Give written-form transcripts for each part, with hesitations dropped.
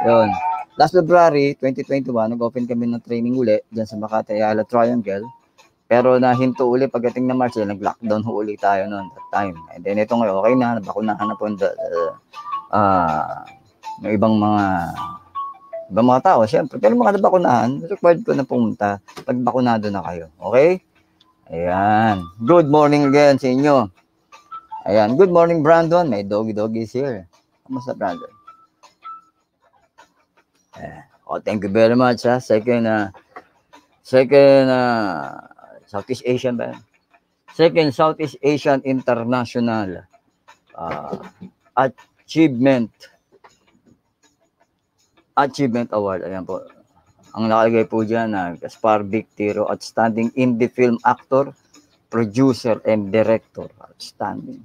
Yun. Last February 2021, nag-open kami ng training uli dyan sa Makati Ayala Triangle. Pero nahinto uli pagdating na March, nag-lockdown uli tayo noon that time. And then ito ngayon, okay na, nabakunahan na po ng ibang mga tao, syempre. Pero mga nabakunahan, required ko na pumunta pag bakunado na kayo. Okay? Ayan. Good morning again sa inyo. Ayan. Good morning, Brandon. May doggy is here. Kamusta, Brandon? Oh, thank you very much. Second Southeast Asian ba? Second Southeast Asian International Achievement Award. Ayan po. Ang nakalagay po dyan na Gaspar Vic Tiro, Outstanding Indie Film Actor, Producer, and Director. Outstanding.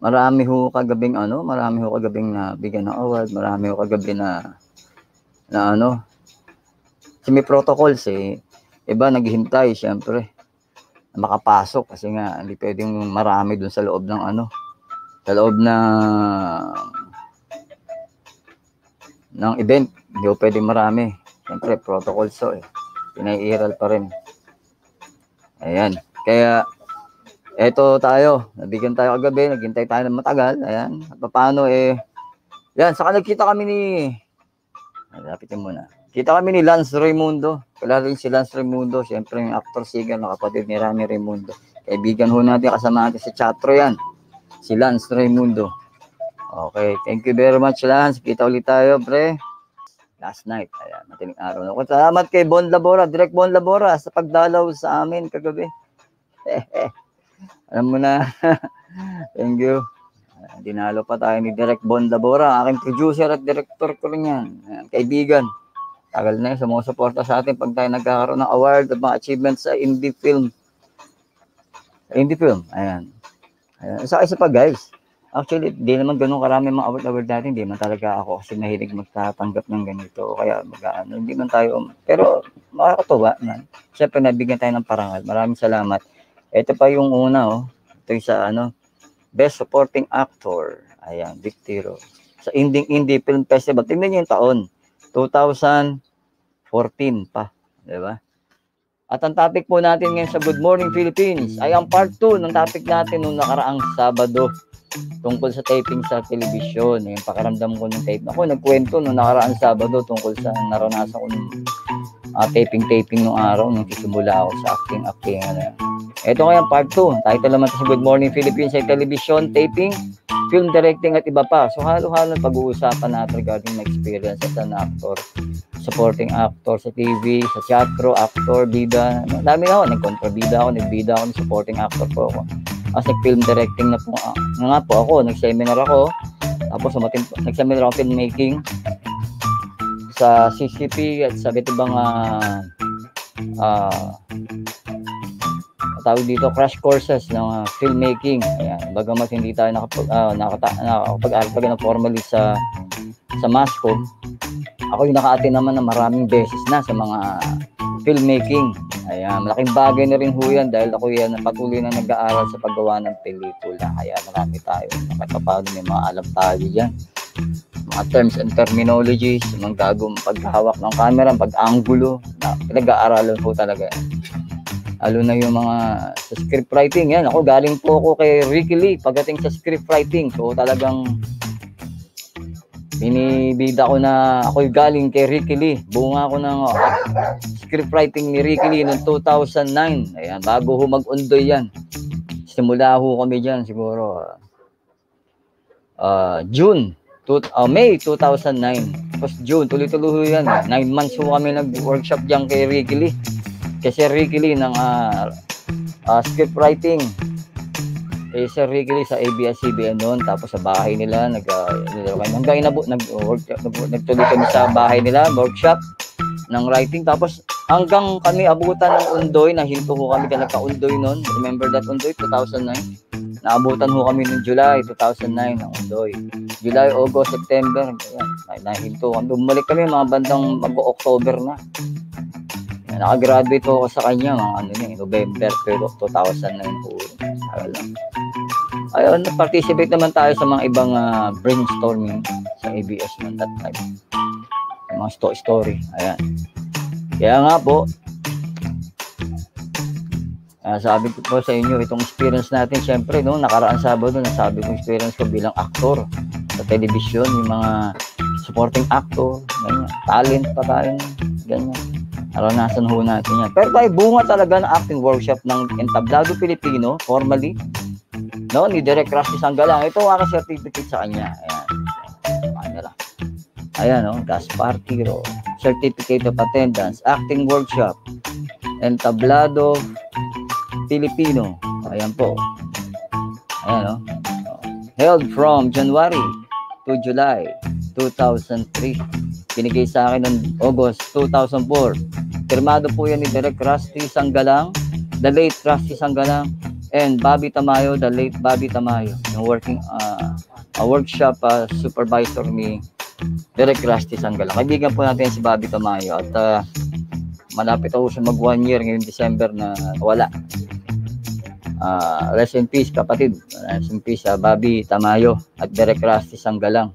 Marami ho kagabing nabigyan ng award, marami ho kagabi na kasi may protocols iba naghihintay syempre na makapasok kasi nga hindi pwedeng marami dun sa loob ng ng event, hindi ho pwedeng marami, syempre protocols pinaiiral pa rin. Ayan, kaya eto tayo, nabigyan tayo kagabi, naghintay tayo ng matagal. Ayan, at paano yan, saka nagkita kami lapitin muna. Kita kami ni Lance Raimundo. Kilala rin si Lance Raimundo, syempre yung actor singer na kapatid ni Rami Raimundo. Kaibigan ho natin, kasama natin sa chatro yan. Si Lance Raimundo. Okay, thank you very much, Lance. Kita ulit tayo, pre. Last night, ayan, matiling araw. Salamat kay Bon Labora, Direct Bon Labora, sa pagdalaw sa amin kagabi. Alam mo na. Thank you. Dinalo pa tayo ni Direct Bon Labora, aking producer at director ko rin yan. Kaibigan. Tagal na yun, sumusuporta sa atin pag tayo nagkakaroon ng award at mga achievements sa indie film. Ayan. Sa isa pa guys, actually, di naman ganun karami mga award natin. Hindi man talaga ako kasi mahilig magtatanggap ng ganito. Kaya hindi man tayo, pero makakatuwa man. Siyempre, nabigyan tayo ng parangal. Maraming salamat. Ito pa yung una, ito yung sa Best Supporting Actor. Ayan, Vic Tiro. Sa Indie Film Festival. Tingnan niyo yung taon. 2014 pa. Diba? At ang topic po natin ngayon sa Good Morning Philippines ay ang part 2 ng topic natin noong nakaraang Sabado tungkol sa taping sa telebisyon. Yung pakiramdam ko ng tape. Ako, nagkwento noong nakaraang Sabado tungkol sa naranasan ko ng taping nung araw nung kisimula ako sa acting. Ito ngayon, part 2. Title naman sa Good Morning Philippines ay television, taping, film directing at iba pa. So, halo-halo pag-uusapan natin regarding my experience as an actor, supporting actor sa TV, sa teatro, actor, bida. Dami na ako. Nagkontrabida ako, nagbida ako, supporting actor po ako. As nag-film directing na po nga po ako. Nag-seminar ako. Tapos, nag-seminar ako filmmaking sa CCP at sa ibang tawag dito, crash courses ng filmmaking. Ayan, bagamat hindi tayo nakapag-aral ng formally sa MASCOM, ako yung naka-attend naman na maraming beses na sa mga filmmaking. Ayan, malaking bagay na rin ho yan dahil ako yan patuloy na nag-aaral sa paggawa ng pelikula. Kaya marami tayo nakapapano, may mga alam tayo dyan. Mga terms and terminologies, mga gagawang paghawak ng camera, pag-angulo, pinag-aaralan po talaga yan. Lalo na yung mga sa script writing, yan. Ako, galing po ako kay Ricky Lee pagdating sa script writing. So, talagang binibida ko na ako galing kay Ricky Lee. Bunga ko ng script writing ni Ricky Lee noong 2009. Ayan, bago ho mag-undoy yan. Simula ho kami dyan siguro May 2009. Tapos June, tuloy-tuloy yan. 9 months ho kami nag-workshop dyan kay Ricky Lee. Kasi Ricky Lee ng script writing. Sir Ricky Lee sa ABS-CBN noon. Tapos sa bahay nila, nagtuloy kami sa bahay nila, workshop ng writing. Tapos hanggang kami abutan ng undoy, nahinto ho kami ka nagka-undoy noon. Remember that undoy, 2009? Naabutan ho kami ng July 2009 ng undoy. July, August, September, nahinto kami. Bumalik kami mga bandang mag-October na. Nakagraduate ako sa kanya November 2009 po. Ayun, participate naman tayo sa mga ibang brainstorming sa ABS noon that time. Yung mga story. Ayan. Kaya nga po, sabi ko po sa inyo, itong experience natin, syempre, no, nakaraan Sabado, nasabi ko experience ko bilang aktor sa television, yung mga supporting actor, ganyan, talent pa tayo, ganyan. Naranasan ho natin yan. Pero tayo, bunga talaga ng acting workshop ng Entablado Pilipino, formally, no, ni Direk Rusty Sanggalang. Ito ang aking certificate sa kanya. Ayan. Ayan, no, Gaspar Tiro, Certificate of Attendance, Acting Workshop, Entablado Filipino. Ayan po. Ayan, no? Held from January to July 2003. Binigay sa akin noong August 2004. Firmado po yan ni Direk Rusty Sanggalang, the late Rusty Sanggalang, and Bobby Tamayo, the late Bobby Tamayo. Yung working, a workshop supervisor ni Direk Rusty Sanggalang. Kaibigan po natin si Bobby Tamayo at malapit ako siya mag 1 year ngayong December na wala. Rest in peace, kapatid. Rest in peace, Bobby Tamayo at Direk Rusty Sanggalang.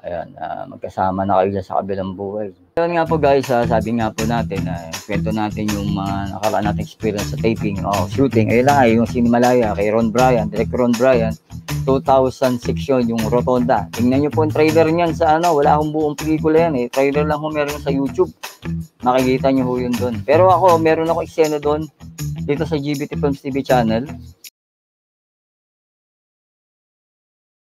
Ayan, magkasama na kayo sa kabilang buhay. Ayan nga po guys, sabi nga po natin, kwento natin yung mga nakaraan nating experience sa taping, shooting. Ayun lang, yung Sinimalaya kay Ron Bryan, Direk Ron Bryan, 2006 yun, yung Rotonda. Tingnan nyo po yung trailer niyan sa wala akong buong pelikula yan Trailer lang ho meron sa YouTube. Makikita nyo ho yun doon. Pero ako, meron ako eksena doon dito sa GBT Films TV channel.